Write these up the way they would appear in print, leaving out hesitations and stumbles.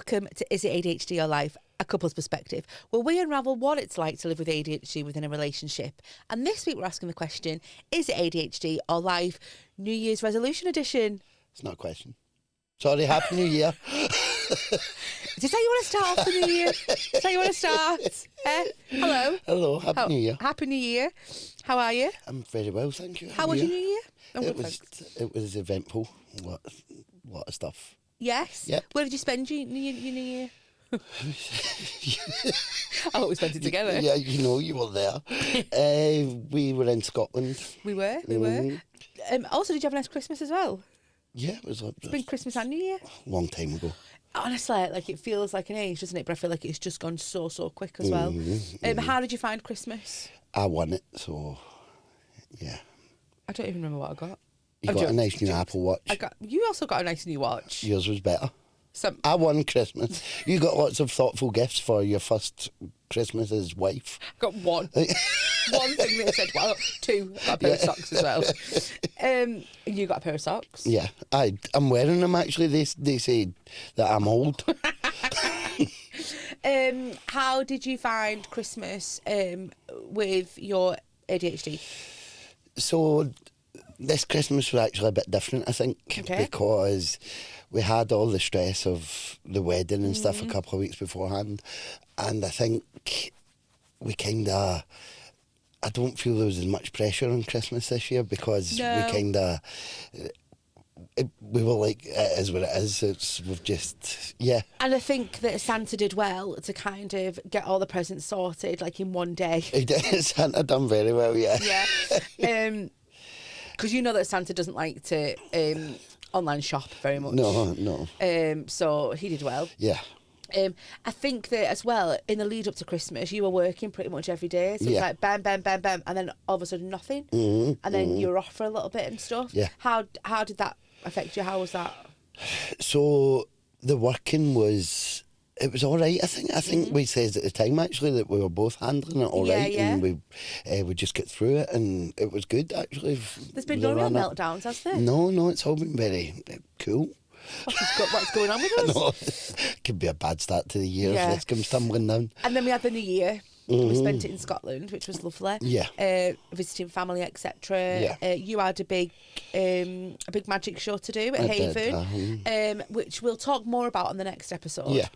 Welcome to Is It ADHD or Life? A couple's perspective, where we unravel what it's like to live with ADHD within a relationship. And this week we're asking the question, is it ADHD or life? New Year's resolution edition. It's not a question. Sorry, Happy New Year. Is this how you want to start off the New Year? Is this how you want to start? Hello. Hello, Happy New Year. Happy New Year. How are you? I'm very well, thank you. How was your New Year? It was eventful. Lot of stuff. Yes? Yep. Where did you spend your New Year? I hope we spent it together. Yeah, you were there. We were in Scotland. We were. Also, did you have a nice Christmas as well? Yeah, it was. It's been Christmas and New Year. Long time ago. Honestly, it feels like an age, doesn't it? But I feel like it's just gone so quick as well. How did you find Christmas? I won it, so yeah. I don't even remember what I got. You got a nice new Apple Watch. You also got a nice new watch. Yours was better. I won Christmas. You got lots of thoughtful gifts for your first Christmas as wife. I got one. One thing that said, well, two. I got a pair of socks as well. You got a pair of socks? Yeah. I'm wearing them actually. They say that I'm old. How did you find Christmas with your ADHD? So this Christmas was actually a bit different, I think, because we had all the stress of the wedding and stuff a couple of weeks beforehand, and I think we I don't feel there was as much pressure on Christmas this year because we were like, it is what it is. We've just, yeah. And I think that Santa did well to kind of get all the presents sorted in one day. He did. Santa done very well, yeah. Yeah. Because you know that Santa doesn't like to online shop very much. No. So he did well. Yeah. I think that as well, in the lead up to Christmas, you were working pretty much every day. So it's like bam, bam, bam, bam, and then all of a sudden nothing. And then you were off for a little bit and stuff. Yeah. How did that affect you? How was that? So the working it was all right. I think we said at the time actually that we were both handling it all right, and we just get through it, and it was good actually. There's been no real meltdowns, has there? No, it's all been very cool. What's going on with us? No, it could be a bad start to the year if this comes tumbling down. And then we had the New Year. We spent it in Scotland, which was lovely. Yeah. Visiting family, etc. Yeah. You had a big magic show to do at Haven, which we'll talk more about on the next episode. Yeah.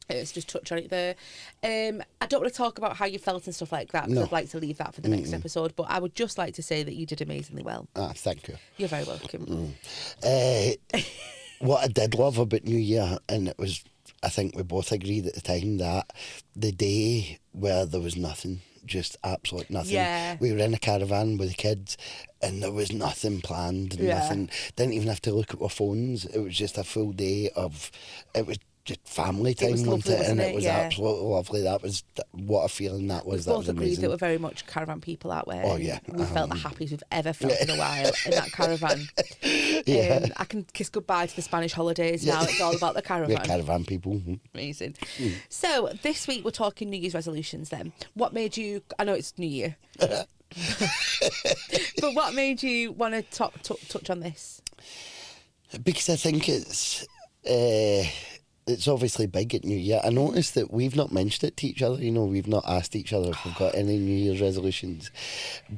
Let's just touch on it there. I don't want to talk about how you felt and stuff like that, because I'd like to leave that for the next episode, but I would just like to say that you did amazingly well. Thank you. You're very welcome. What I did love about New Year, and it was, I think we both agreed at the time, that the day where there was nothing, just absolute nothing. Yeah. We were in a caravan with the kids and there was nothing planned, nothing. Didn't even have to look at our phones. It was just a full day it was just family time, wasn't it? And it was absolutely lovely. That was what a feeling that was. We both agreed amazing. That we're very much caravan people, aren't we? Oh yeah, we felt the happiest we've ever felt in a while in that caravan. I can kiss goodbye to the Spanish holidays now. It's all about the caravan. We're caravan people. Amazing. So this week we're talking New Year's resolutions. Then, what made you? I know it's New Year, but what made you want to touch on this? Because I think it's obviously big at New Year. I noticed that we've not mentioned it to each other. We've not asked each other if we've got any New Year's resolutions.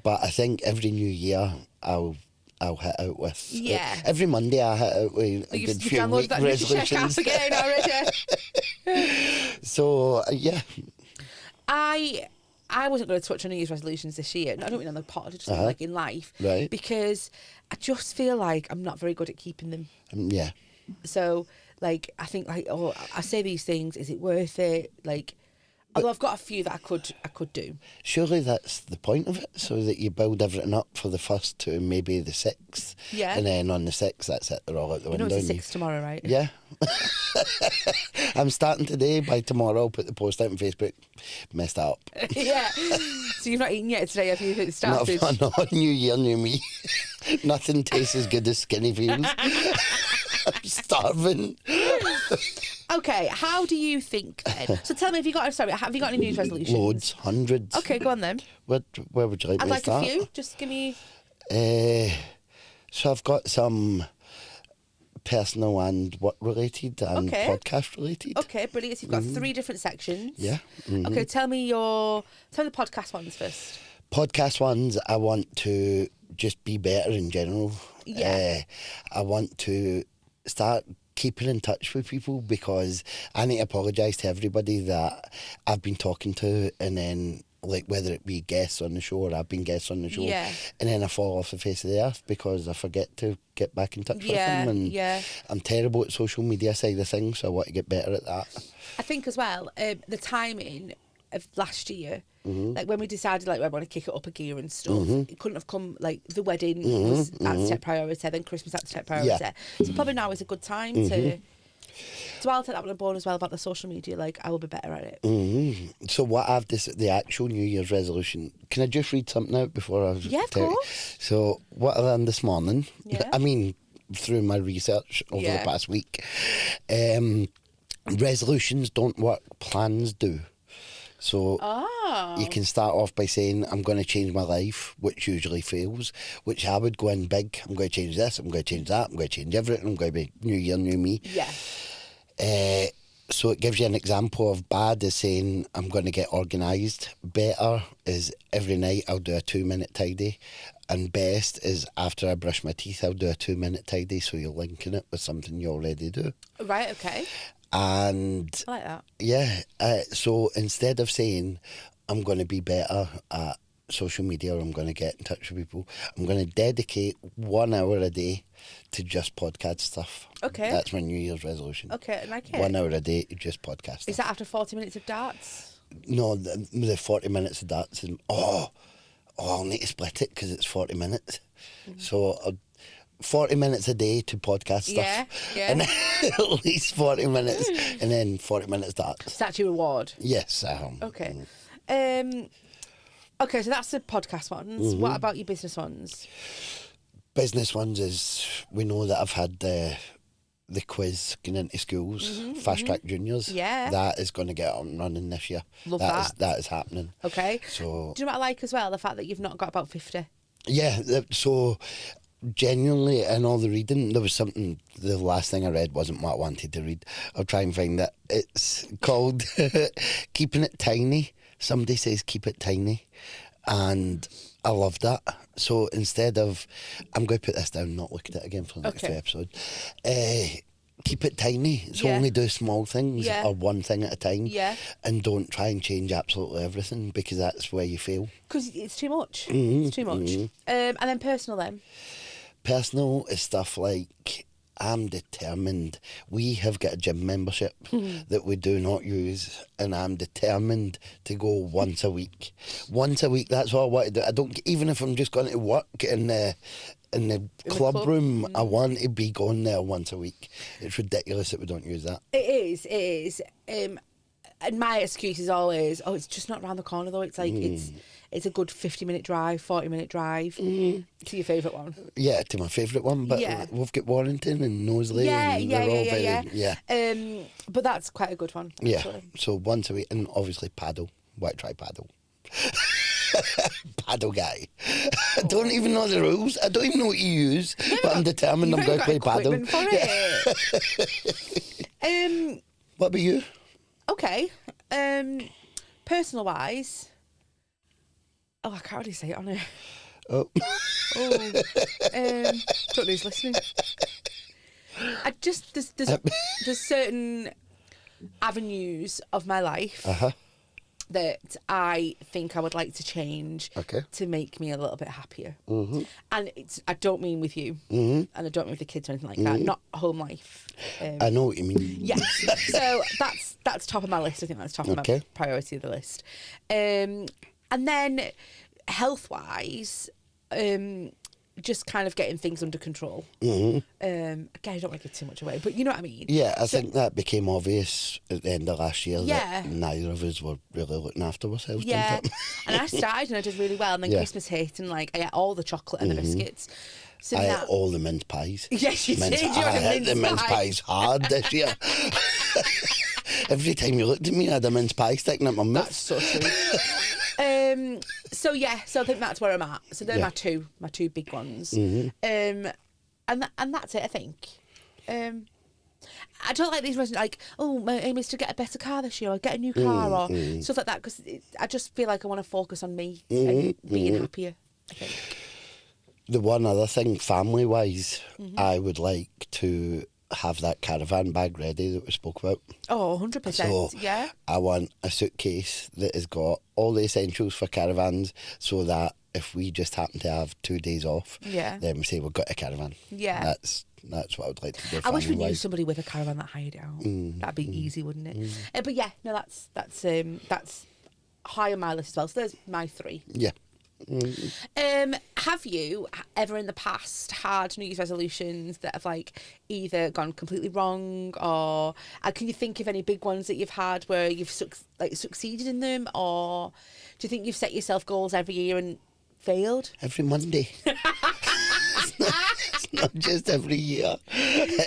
But I think every New Year I'll hit out with. Yeah. Every Monday I hit out with a good few week resolutions. Again already. So yeah. I wasn't going to touch on New Year's resolutions this year. I don't mean on the pod, just in life. Right. Because I just feel like I'm not very good at keeping them. Yeah. So, I think, I say these things, is it worth it? Although I've got a few that I could do. Surely that's the point of it, so that you build everything up for the first to maybe the 6th. Yeah. And then on the 6th, that's it, they're all out the window. It's the 6th tomorrow, right? Yeah. I'm starting today. By tomorrow, I'll put the post out on Facebook. Messed up. Yeah. So you've not eaten yet today, have you? It started? No, new year, new me. Nothing tastes as good as skinny feels. I'm starving. Okay, how do you think then? So tell me, have you got any New Year's resolutions? Loads, hundreds. Okay, go on then. Where would you like me to start? I'd like a few. Just give me. So I've got some personal and work related and podcast related. Okay, brilliant. So you've got 3 different sections. Yeah. Okay, tell me the podcast ones first. Podcast ones, I want to just be better in general. Yeah. I want to start keeping in touch with people, because I need to apologise to everybody that I've been talking to, and then like whether it be guests on the show or I've been guests on the show, and then I fall off the face of the earth because I forget to get back in touch with them, and I'm terrible at social media side of things, so I want to get better at that. I think as well, the timing of last year, like when we decided like we want to kick it up a gear and stuff, it couldn't have come, like the wedding was had to take priority, then Christmas had to take priority. So probably now is a good time to. So I'll take that one on board as well about the social media. Like I will be better at it. So what I've the actual New Year's resolution. Can I just read something out before I? Yeah, of course. So what I done this morning. Yeah. I mean, through my research over the past week, resolutions don't work. Plans do. So you can start off by saying, I'm going to change my life, which usually fails, which I would go in big. I'm going to change this, I'm going to change that, I'm going to change everything, I'm going to be new year, new me. Yeah. So it gives you an example of bad is saying, I'm going to get organised. Better is every night I'll do a 2-minute tidy. And best is after I brush my teeth, I'll do a 2-minute tidy, so you're linking it with something you already do. Right, okay. And I like that. Yeah, so instead of saying I'm going to be better at social media or I'm going to get in touch with people, I'm going to dedicate 1 hour a day to just podcast stuff. Okay. That's my New Year's resolution. Okay, I like it. 1 hour a day to just podcast stuff. Is that after 40 minutes of darts? No, the 40 minutes of darts. I'll need to split it because it's 40 minutes. So 40 minutes a day to podcast stuff. Yeah. And then at least 40 minutes. And then 40 minutes darts. Is that your reward? Yes. Okay. Okay, so that's the podcast ones. What about your business ones? Business ones is, we know that I've had the quiz going into schools, Fast Track Juniors. Yeah. That is going to get on running this year. Love that. That is happening. Okay. So, do you know what I like as well? The fact that you've not got about 50. Yeah, so genuinely in all the reading, there was something, the last thing I read wasn't what I wanted to read. I'll try and find it. It's called Keeping It Tiny. Somebody says keep it tiny, and I love that. So instead of, I'm going to put this down, not look at it again for the next episode. Keep it tiny. So only do small things or one thing at a time. Yeah. And don't try and change absolutely everything, because that's where you fail. Because it's too much. It's too much. And then personal then? Personal is stuff like, I'm determined. We have got a gym membership that we do not use, and I'm determined to go once a week. Once a week, that's all I want to do. I don't, even if I'm just going to work in the club room, I want to be going there once a week. It's ridiculous that we don't use that. It is. And my excuse is always, it's just not round the corner though. It's like, it's a good 50-minute drive, 40-minute drive to your favourite one. Yeah, to my favourite one, but we've got Warrington and Knowsley and they're all very. But that's quite a good one, actually. Yeah, so once a week, and obviously paddle. Why try paddle? Paddle guy. I don't even know the rules. I don't even know what you use, but I'm determined I'm going to play paddle. For it. What about you? Okay. Personal wise, I can't really say it on it. Don't know who's listening. I just there's certain avenues of my life that I think I would like to change to make me a little bit happier. And I don't mean with you, and I don't mean with the kids or anything like that. Not home life. I know what you mean. Yes. So that's top of my list. I think that's top of my priority of the list. And then health-wise, just kind of getting things under control. Again, I don't want to give too much away, but you know what I mean. Yeah, I think that became obvious at the end of last year that neither of us were really looking after ourselves. Yeah, and I started and I did really well, and then Christmas hit, and like I ate all the chocolate and the biscuits. So I ate all the mince pies. Yes, you did. I had the mince pies hard this year. Every time you looked at me, I had a mince pie sticking at my mouth. That's so true. So I think that's where I'm at. So they're my two big ones. And that's it, I think. I don't like these resolutions, like, oh, my aim is to get a better car this year, or get a new car, or stuff like that, because I just feel like I want to focus on me and being happier, I think. The one other thing, family-wise, I would like to have that caravan bag ready that we spoke about. Oh, 100%, So yeah. I want a suitcase that has got all the essentials for caravans, so that if we just happen to have 2 days off, then we say we've got a caravan. Yeah. That's what I would like to do. I wish we knew somebody with a caravan that hired it out. That'd be easy, wouldn't it? But yeah, no, that's high on my list as well. So there's my 3. Yeah. Have you ever in the past had New Year's resolutions that have like either gone completely wrong, or can you think of any big ones that you've had where you've succeeded in them, or do you think you've set yourself goals every year and failed? Every Monday. It's not just every year.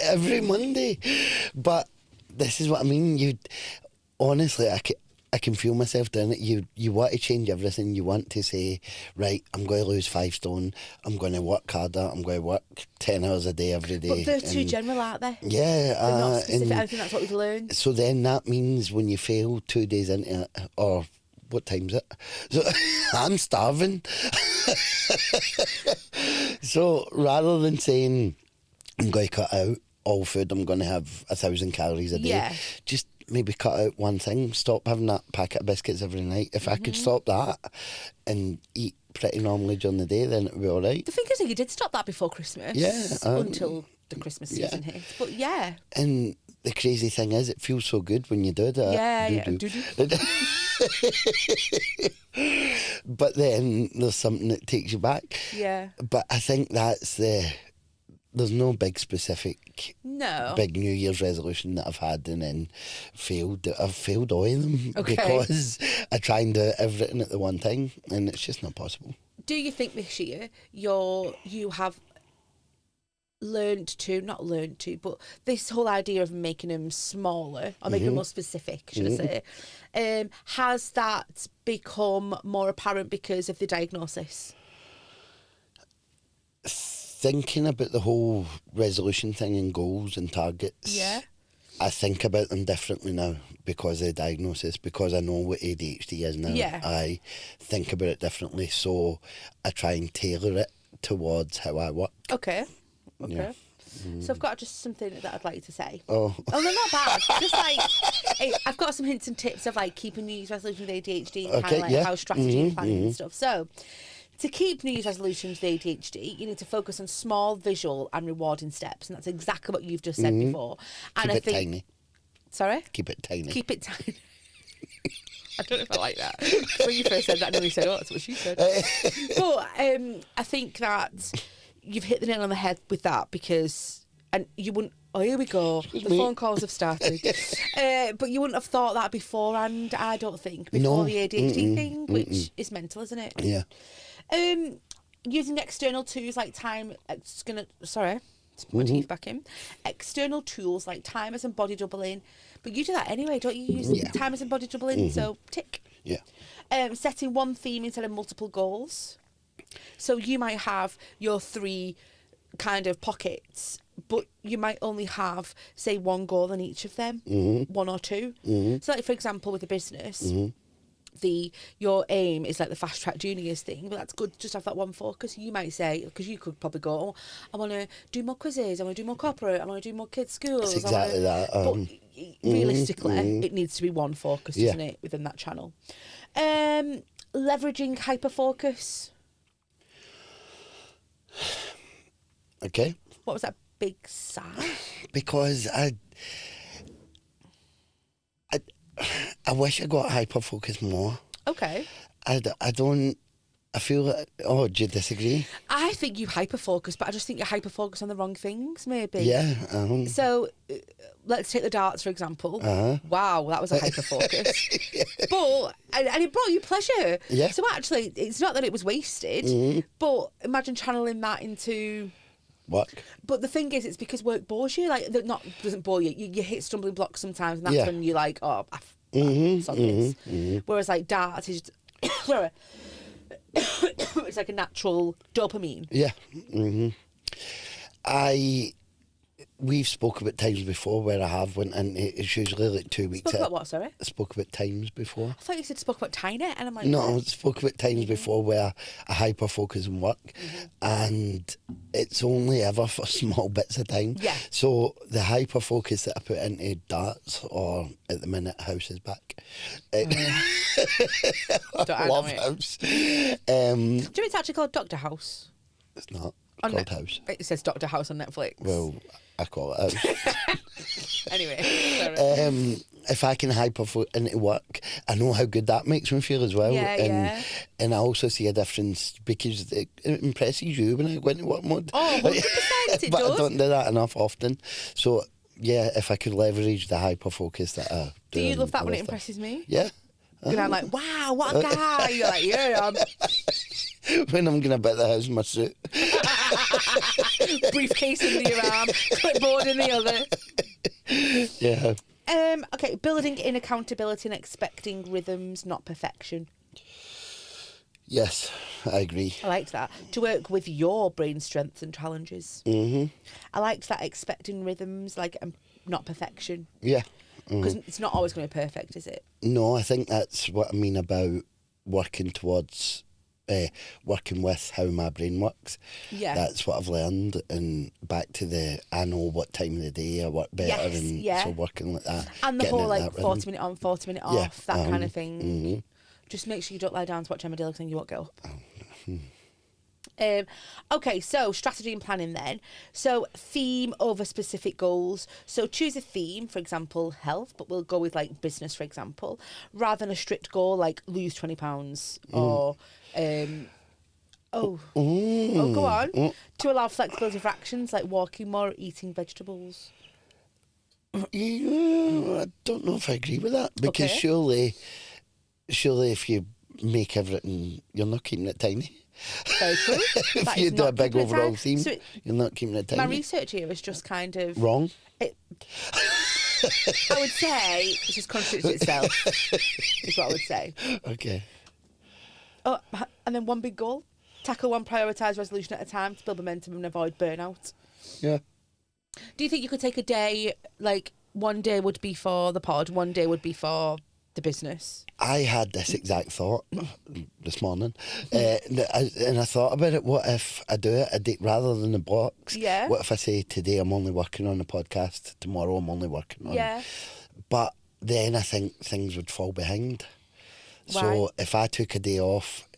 Every Monday. But this is what I mean. Honestly, I can feel myself doing it. You want to change everything. You want to say, right, I'm going to lose 5 stone. I'm going to work harder. I'm going to work 10 hours a day every day. But they're too general, aren't they? Yeah. They're not specific. I think that's what we've learned. So then that means when you fail 2 days into it, or what time's it? So I'm starving. So rather than saying I'm going to cut out all food, I'm going to have 1,000 calories a day, just maybe cut out one thing. Stop having that packet of biscuits every night. If I could stop that and eat pretty normally during the day, then it would be all right. The thing is that you did stop that before Christmas. Yeah. Until the Christmas season hit. But yeah. And the crazy thing is, it feels so good when you do that. Yeah. But then there's something that takes you back. Yeah. But I think there's no big specific big New Year's resolution that I've had and then failed. I've failed all of them because I try and do everything at the one time, and it's just not possible. Do you think this year you have but this whole idea of making them smaller or making them more specific, should I say, has that become more apparent because of the diagnosis? Thinking about the whole resolution thing and goals and targets, I think about them differently now because of the diagnosis, because I know what ADHD is now. I think about it differently, so I try and tailor it towards how I work. Okay. So I've got just something that I'd like to say. Oh no, not bad. Just like I've got some hints and tips of like keeping New Year's resolutions with ADHD and kind of like how strategy and planning and stuff. So to keep New Year's resolutions with ADHD, you need to focus on small, visual and rewarding steps, and that's exactly what you've just said before. And Keep it tiny. Sorry? Keep it tiny. Keep it tiny. I don't know if I like that. When you first said that, I nearly said, oh, that's what she said. But I think that you've hit the nail on the head with that because, and you wouldn't, oh, here we go, the phone calls have started. But you wouldn't have thought that beforehand, I don't think, before the ADHD thing, which is mental, isn't it? Yeah. Using external tools like my teeth back in. External tools like timers and body doubling. But you do that anyway, don't you? Use timers and body doubling, so tick. Yeah. Setting one theme instead of multiple goals. So you might have your 3 kind of pockets, but you might only have, say, one goal in each of them, 1 or 2. So like, for example, with a business, your aim is like the fast track juniors thing, but that's good to just have that one focus. You might say, because you could probably go, I want to do more quizzes, I want to do more corporate, I want to do more kids' schools. That's exactly that. But realistically, it needs to be one focus, doesn't it, within that channel. Leveraging hyperfocus. Okay. What was that big sigh? Because I wish I got hyper-focused more. Okay. I don't... I feel like... Oh, do you disagree? I think you hyper-focus, but I just think you're hyper-focused on the wrong things, maybe. Yeah. So, let's take the darts, for example. Wow, that was a hyper-focus. But, and it brought you pleasure. Yeah. So actually, it's not that it was wasted, but imagine channeling that into... Work. But the thing is, it's because work bores you. Like, doesn't bore you. You hit stumbling blocks sometimes, and that's when you're like, oh, Whereas like darts is just, it's like a natural dopamine. Yeah. I we've spoke about times before where I have went in. It's usually like 2 weeks. Spoke about what, sorry? I spoke about times before. I thought you said spoke about tiny, and I'm like, No, I what? spoke about times before where I hyper focus on work, and it's only ever for small bits of time. Yeah. So the hyper focus that I put into darts, or at the minute, house is back. I love house. Do you know it's actually called Doctor House? It's not On called house. It says Doctor House on Netflix. Well, I call it house. Anyway, sorry. If I can hyper into work, I know how good that makes me feel as well. And I also see a difference because it impresses you when I go into work mode. Oh, 100% it but does. I don't do that enough often. So, yeah, if I could leverage the hyper focus that I do. Do you love that I when it love impresses me? Yeah. And I'm like, wow, what a guy. You're like, yeah, When I'm going to bit the house in my suit. briefcase under your arm, clipboard in the other. Yeah. Okay, building in accountability and expecting rhythms, not perfection. Yes, I agree. I liked that. To work with your brain strengths and challenges. Mm-hmm. I liked that, expecting rhythms, like not perfection. Yeah. Because it's not always going to be perfect, is it? No, I think that's what I mean about working towards, working with how my brain works. Yeah. That's what I've learned. And back to I know what time of the day I work better. Yes, so working like that. And the whole, like, 40 40-minute on, 40-minute off, that kind of thing. Mm-hmm. Just make sure you don't lie down to watch Emmerdale because then you won't get up. Okay, so strategy and planning then. So theme over specific goals. So choose a theme, for example, health, but we'll go with like business, for example, rather than a strict goal like lose 20 pounds or go on. To allow flexibility for actions like walking more or eating vegetables. Yeah, I don't know if I agree with that because surely if you make everything, you're not keeping it tiny. Very true. If you do a big overall theme, so you're not keeping it tiny. My research here is just kind of wrong. I would say it just contradicts itself. Is what I would say. Okay. Oh, and then one big goal: tackle one prioritised resolution at a time to build momentum and avoid burnout. Yeah. Do you think you could take a day, like one day would be for the pod, one day would be for the business? I had this exact thought this morning, and I thought about it. What if I do it a day rather than the blocks? Yeah. What if I say today I'm only working on a podcast, tomorrow I'm only working on? Yeah. But then I think things would fall behind. Why? So if I took a day off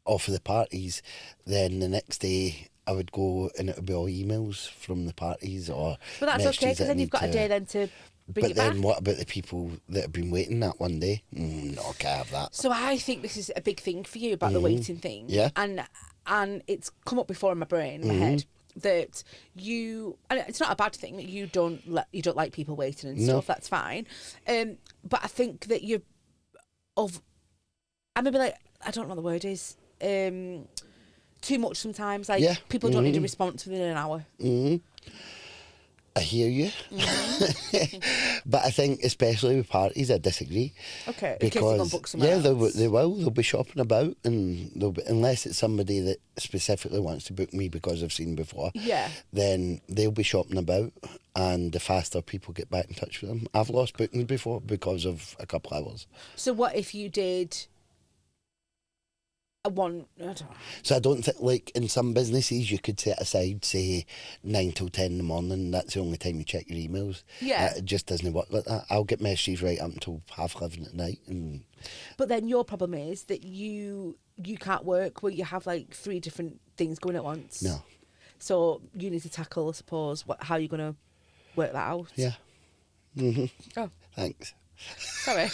of the parties, then the next day I would go and it would be all emails from the parties or. But that's okay because then you've got a day then to. But then what about the people that have been waiting that one day? No, I can't have that. So I think this is a big thing for you about the waiting thing. Yeah. And it's come up before in my brain, in my head, that you, and it's not a bad thing that you don't like people waiting and stuff. That's fine. But I think that I maybe like, I don't know what the word is, too much sometimes. Like people don't need a response within an hour. Mm-hmm. I hear you. But I think, especially with parties, I disagree. Okay, because book somewhere else. They will. They'll be shopping about, and unless it's somebody that specifically wants to book me because I've seen before. Yeah. Then they'll be shopping about, and the faster people get back in touch with them. I've lost bookings before because of a couple hours. So what if you did? I don't know. So I don't think, like, in some businesses you could set aside, say, 9 till 10 in the morning. That's the only time you check your emails. Yeah. It just doesn't work like that. I'll get messages right up until 11:30 at night. But then your problem is that you can't work where you have like 3 different things going at once. No. So you need to tackle, I suppose, how you're going to work that out. Yeah. Mm-hmm. Oh. Thanks. Sorry.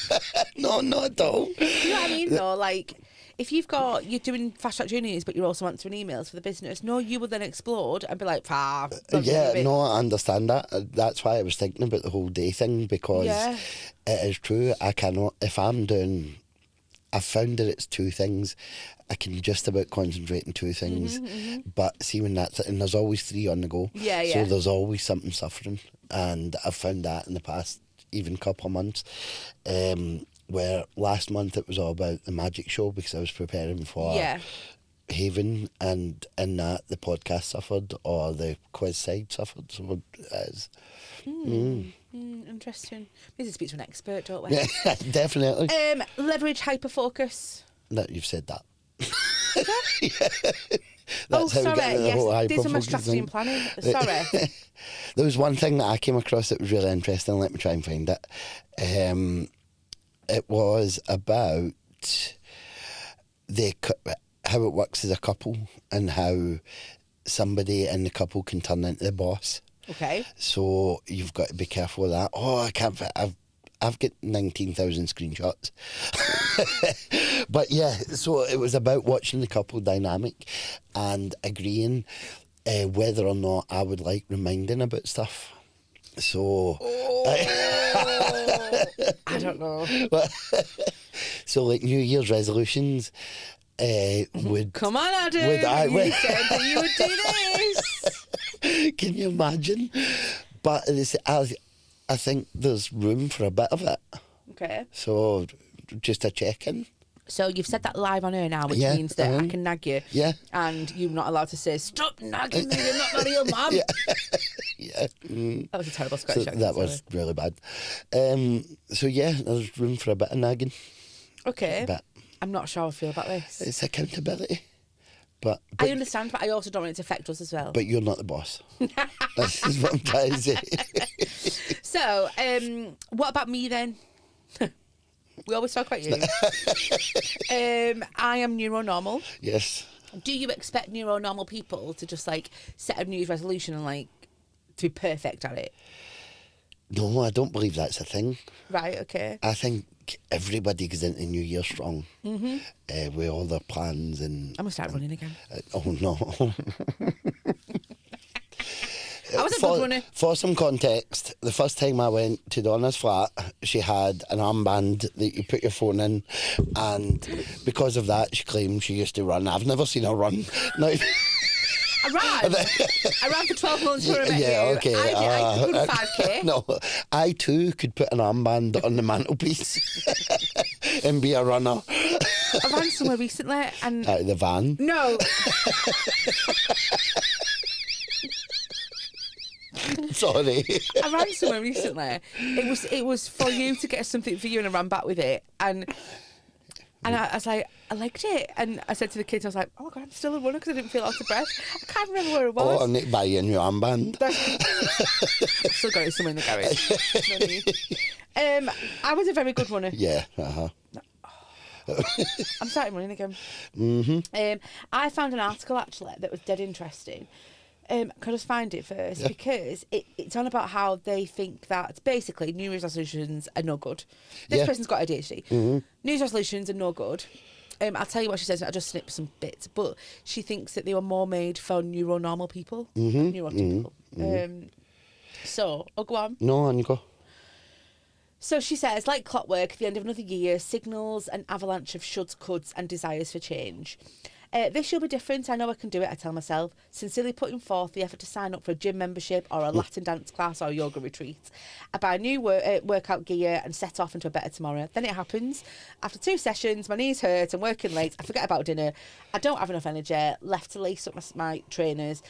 No, not at all. You know what I mean, though? Like, if you're doing fast track journeys, but you're also answering emails for the business, you will then explode and be like, I understand that. That's why I was thinking about the whole day thing, because it is true. I cannot, if I'm doing, I've found that it's 2 things. I can just about concentrate on 2 things. But see, when and there's always 3 on the go. Yeah. So there's always something suffering. And I've found that in the past, even couple of months. Where last month it was all about the magic show because I was preparing for haven, and in that the podcast suffered or the quiz side suffered. So it's interesting. We need to speak to an expert, don't we? yeah, definitely. Leverage hyperfocus. No, you've said that. Oh, That's how we get into the whole yes. These are my hyperfocus strategy thing. and planning. Sorry. There was one thing that I came across that was really interesting. Let me try and find it. It was about how it works as a couple and how somebody in the couple can turn into the boss. Okay. So you've got to be careful of that. Oh, I can't. I've got 19,000 screenshots. But yeah, so it was about watching the couple dynamic and agreeing whether or not I would like reminding about stuff. So I don't know. So like New Year's resolutions would... Come on, Adam. You said that you would do this. Can you imagine? But I think there's room for a bit of it. Okay. So just a check-in. So you've said that live on air now, which means that I can nag you. Yeah. And you're not allowed to say, stop nagging me, you're not a real mum. Yeah. That was a terrible scratch. So that was really bad. So yeah, there's room for a bit of nagging. Okay. But I'm not sure how I feel about this. it's accountability. But I understand, but I also don't want it to affect us as well. But you're not the boss. This is what I'm trying to say. So, what about me then? We always talk about you. I am neuronormal. Yes. Do you expect neuronormal people to just like set a New Year's resolution and like to be perfect at it? No, I don't believe that's a thing. Right, okay. I think everybody goes into New Year strong with all their plans and... I'm going to start running again. Oh, no. I was a good runner. For some context, the first time I went to Donna's flat, she had an armband that you put your phone in, and because of that, she claimed she used to run. I've never seen her run. No. I ran for 12 months before I met Yeah, you. okay. I did a good 5k. No, I too could put an armband on the mantelpiece and be a runner. I ran somewhere recently and... Out of the van? No. Sorry. I ran somewhere recently. It was for you to get something for you, and I ran back with it. And I was like, I liked it. And I said to the kids, I was like, oh my God, I'm still a runner because I didn't feel out of breath. I can't remember where it was. Oh, I need to buy you a new armband. I've still got it somewhere in the garage. No need. I was a very good runner. Yeah, I'm starting running again. I found an article actually that was dead interesting. Can I just find it first? Yeah. Because it's on about how they think that basically New Year's resolutions are no good. This person's got ADHD. New Year's resolutions are no good. I'll tell you what she says. I just snipped some bits, but she thinks that they were more made for neuronormal people. Neurotypical. So, I'll go on. No, on you go. So she says, like clockwork, the end of another year signals an avalanche of shoulds, coulds and desires for change. This year will be different. I know I can do it, I tell myself, sincerely putting forth the effort to sign up for a gym membership or a Latin dance class or a yoga retreat. I buy new workout gear and set off into a better tomorrow. Then it happens. After 2 sessions, my knees hurt, I'm working late, I forget about dinner, I don't have enough energy, left to lace up my trainers.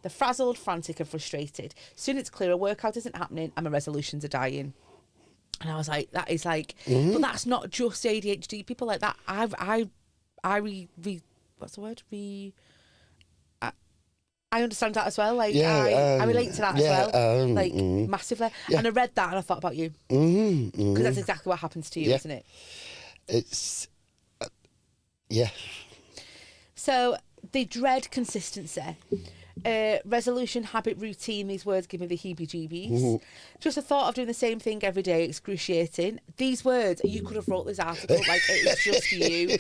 They're frazzled, frantic and frustrated. Soon it's clear a workout isn't happening and my resolutions are dying. And I was like, that is like, but that's not just ADHD people like that. What's the word? I understand that as well. Like, I relate to that as well. Like, massively. Yeah. And I read that and I thought about you. Because that's exactly what happens to you, isn't it? It's, So, they dread consistency. Resolution, habit, routine, these words give me the heebie-jeebies. Just the thought of doing the same thing every day, excruciating. These words, you could have wrote this article, like, it's just you.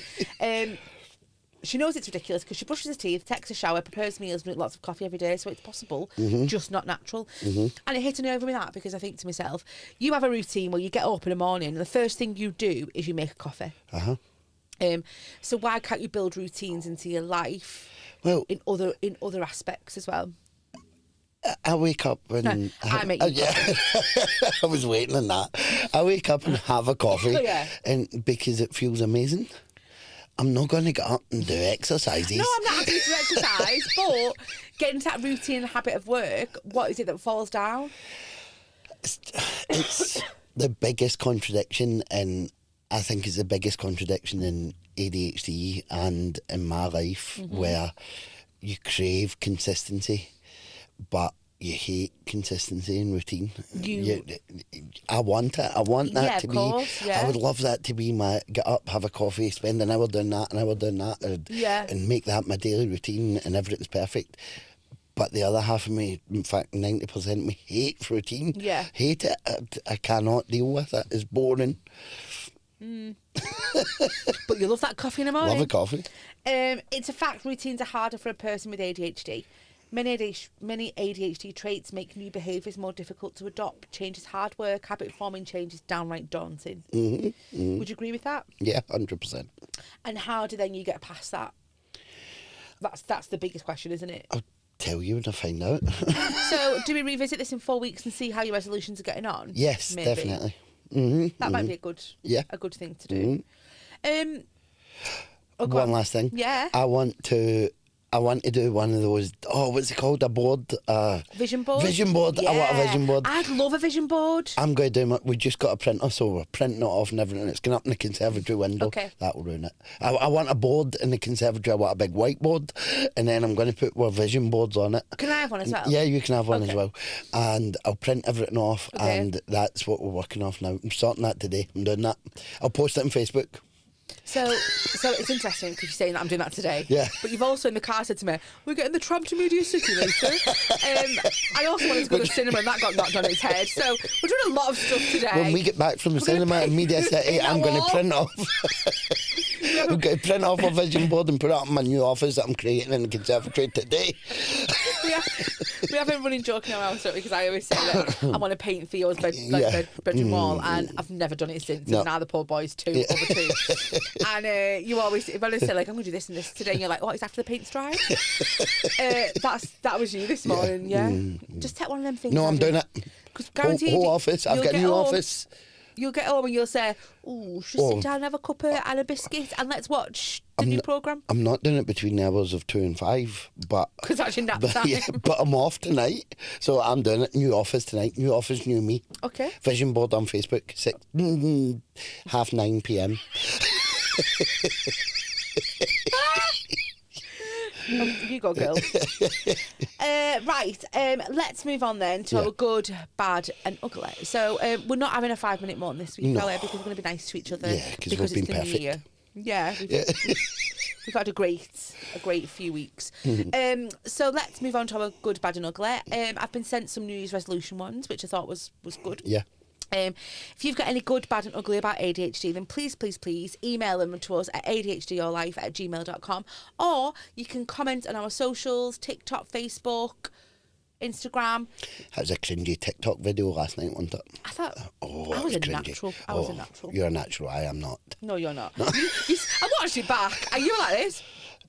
She knows it's ridiculous because she brushes her teeth, takes a shower, prepares meals, drinks lots of coffee every day, so it's possible, just not natural. And it hit a nerve with me that because I think to myself, you have a routine where you get up in the morning and the first thing you do is you make a coffee. So why can't you build routines into your life? Well, in other aspects as well. I wake up and I make you coffee. I was waiting on that. I wake up and have a coffee, and because it feels amazing. I'm not going to get up and do exercises. No, I'm not asking you to exercise, but getting into that routine and habit of work, what is it that falls down? It's the biggest contradiction, and I think it's the biggest contradiction in ADHD and in my life, where you crave consistency, but you hate consistency and routine. I want it. I want that to be. I would love that to be my get up, have a coffee, spend an hour doing that, and make that my daily routine, and everything's perfect. But the other half of me, in fact 90% of me, hates routine. Yeah. Hate it. I cannot deal with it. It's boring. But you love that coffee in the morning. Love a coffee. It's a fact routines are harder for a person with ADHD. Many ADHD traits make new behaviours more difficult to adopt. Change is hard work. Habit forming change is downright daunting. Would you agree with that? Yeah, 100%. And how do then you get past that? That's the biggest question, isn't it? I'll tell you when I find out. So do we revisit this in 4 weeks and see how your resolutions are getting on? Yes, maybe? definitely. That might be a good thing to do. One last thing. Yeah. I want to do one of those, what's it called? A board? Vision board? Vision board. Yeah. I want a vision board. I'd love a vision board. I'm going to do we just got a printer, so we're printing it off and everything. It's going up in the conservatory window. Okay. That will ruin it. I want a board in the conservatory. I want a big whiteboard, and then I'm going to put our vision boards on it. Can I have one as well? Yeah, you can have one as well. And I'll print everything off, and that's what we're working off now. I'm starting that today. I'm doing that. I'll post it on Facebook. So it's interesting because you're saying that I'm doing that today. Yeah. But you've also in the car said to me, we're getting the tram to Media City later. I also wanted to go to the cinema and that got knocked on its head. So we're doing a lot of stuff today. When we get back from the cinema in Media City, I'm going to print off. I'm going to print off a vision board and put it up in my new office that I'm creating in the conservatory today. We have a running joke in our house because I always say that I want to paint Theo's bedroom wall, and I've never done it since. No. And now the poor boy's over 2. And you always, when I say like I'm going to do this and this today, and you're like, it's after the paint's dry. That was you this morning, yeah. Just take one of them things. No, I'm doing it. Whole office. I've got a new office. You'll get home and you'll say, should sit down and have a cuppa and a biscuit and let's watch the new programme? I'm not doing it between the hours of 2 and 5, but... Because that's your nap time. Yeah, but I'm off tonight, so I'm doing it. New office tonight. New office, new me. Okay. Vision board on Facebook, 9:30 p.m. You go, girl. Right, let's move on then to our good, bad and ugly. So we're not having a 5-minute morning this week, are we? Because we're going to be nice to each other. Yeah, because we've been perfect. New year. Yeah, we've had a great few weeks. So let's move on to our good, bad and ugly. I've been sent some New Year's resolution ones, which I thought was good. Yeah. If you've got any good, bad and ugly about ADHD, then please email them to us at adhdyourlife@gmail.com, or you can comment on our socials, TikTok, Facebook, Instagram. That was a cringy TikTok video last night, wasn't it? I thought I was a natural. I was a natural. You're a natural, I am not. No, you're not. I watched it back and you were like this.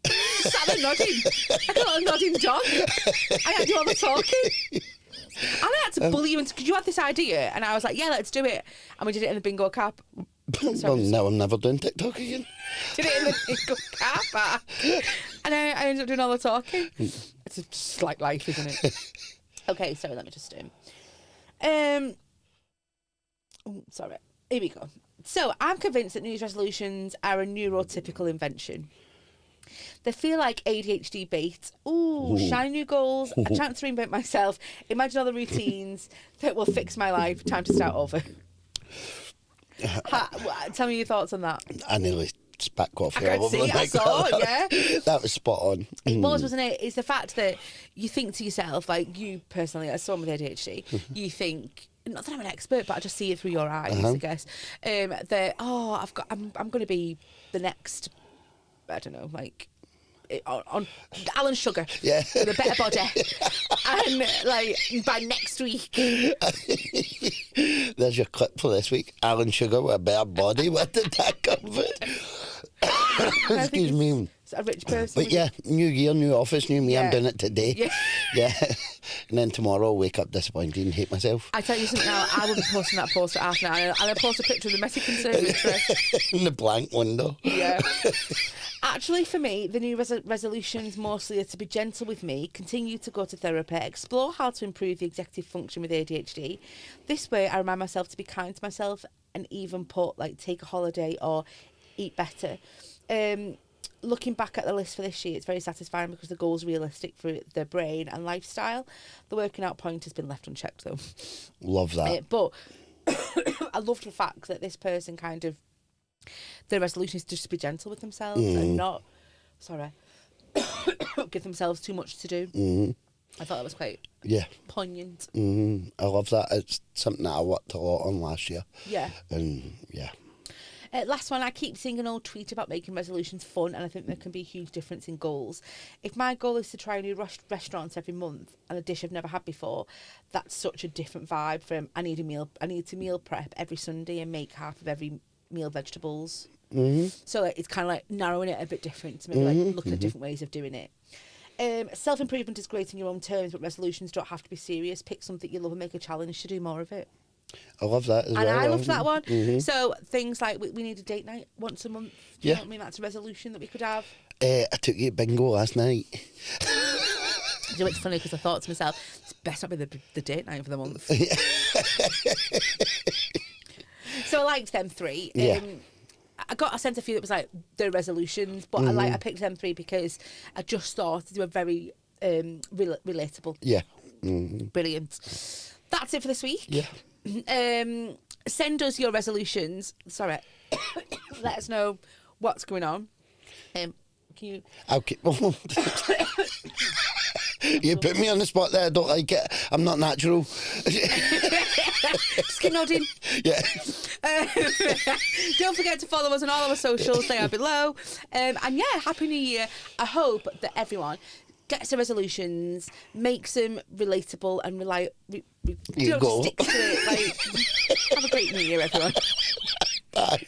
Just sat there nodding. Like a little nodding dog. I had you on the talking. And I had to bully you because you had this idea, and I was like, "Yeah, let's do it." And we did it in the bingo car. Well, now I'm never doing TikTok again. Did it in the bingo car park, and I ended up doing all the talking. It's just like life, isn't it? Okay, sorry. Let me just sorry. Here we go. So I'm convinced that New Year's resolutions are a neurotypical invention. They feel like ADHD bait. Shiny new goals, a chance to reinvent myself, imagine all the routines that will fix my life, time to start over. Tell me your thoughts on that. I nearly spat coffee I all over see, the I saw, yeah. That was spot on. It was, wasn't it? It's the fact that you think to yourself, like you personally, as someone with ADHD, you think... Not that I'm an expert, but I just see it through your eyes, I guess. That I'm going to be the next, I don't know, like on Alan Sugar, with a better body, and like by next week. There's your clip for this week. Alan Sugar with a better body. Where did that come from? Excuse me. a rich person. But yeah, new year, new office, new me. Yeah. I'm doing it today. Yeah. Yeah. And then tomorrow I'll wake up disappointed and hate myself. I tell you something now, I will be posting that post at half an hour and I'll post a picture of the messy conservatory. In the blank window. Yeah. Actually, for me, the new resolutions mostly are to be gentle with me, continue to go to therapy, explore how to improve the executive function with ADHD. This way, I remind myself to be kind to myself and even take a holiday or eat better. Looking back at the list for this year, it's very satisfying because the goal's realistic for the brain and lifestyle. The working out point has been left unchecked, though. Love that. But I love the fact that this person the resolution is just to be gentle with themselves and not, give themselves too much to do. I thought that was quite poignant. I love that. It's something that I worked a lot on last year. Yeah. And yeah. Last one, I keep seeing an old tweet about making resolutions fun, and I think there can be a huge difference in goals. If my goal is to try a new restaurant every month and a dish I've never had before, that's such a different vibe from I need to meal prep every Sunday and make half of every meal vegetables. So it's kind of like narrowing it a bit different to maybe looking at different ways of doing it. Self-improvement is great in your own terms, but resolutions don't have to be serious. Pick something you love and make a challenge to do more of it. I love that as well. And I love that one. So things like we need a date night once a month. Do you know what I mean? That's a resolution that we could have. I took you bingo last night. You know, it's funny because I thought to myself, it's best not be the date night for the month. So I liked them three. I sent a few that was like the resolutions, but I picked them three because I just thought they were very relatable. Yeah. Brilliant. That's it for this week. Yeah. Send us your resolutions. Sorry. Let us know what's going on. Can you... Okay. You put me on the spot there. I don't like it. I'm not natural. Just keep nodding. Yeah. Don't forget to follow us on all our socials. They are below. And yeah, Happy New Year. I hope that everyone gets their resolutions, makes them relatable and You go. stick to it. Have a great New Year, everyone. Bye.